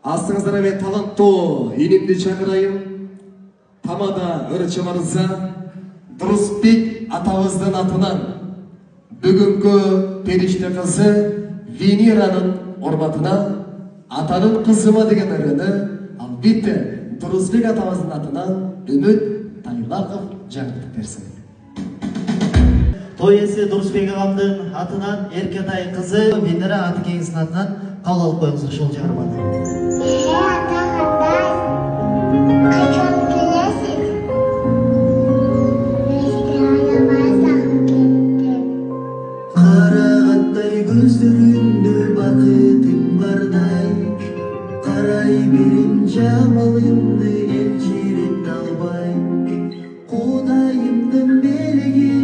Астыңыздарға мен таланттуу инимди чакырайын. Тамада Өрчө Мырза Дурусбек атабыздын атынан бүгүнкү периште кызы Венеранын урматына атанын кызыма деген ырыны албетте Дурусбек атабыздын атынан Үмүт Тайлаков жаңыртып берсин. Той иесі Дурусбек ағамдың атынан Эркетай қызы Венера Атыкеңіздің атынан қабыл алып қойыңыздар шол чыгарманы. Қашан келесіз? Қарағаттай көздерінде бақытың бардай, қарай берін жамалыңды елжірет албай, Құдайымдың береги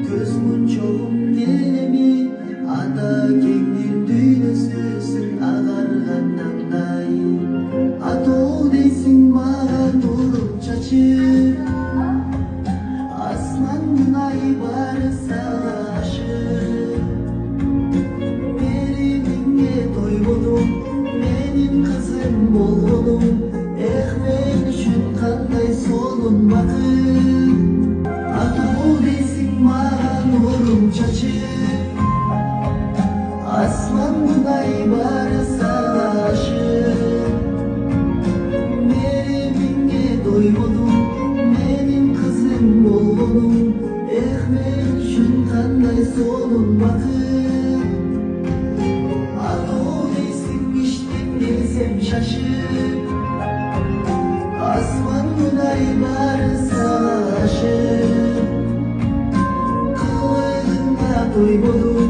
көз мұнчоғым келеме, ата кеңнен дүйнөсүсүн ағарғандандай. Атол дейсің маған нұрым чачып, асманның ай бары сағашып. Меремеңе той болдum, менің қызым болғаным, мен үшін қандай солын бақыт. Атол дейсің маған нұрым чачып, асманның ай бары сағашып. Той болдum, менің қызым болғаным, мен үшін қандай солын бақыт. Атол дейсің іштен келсем шашып, аспанның ай бары сағашып. Қылығыңа той болдum,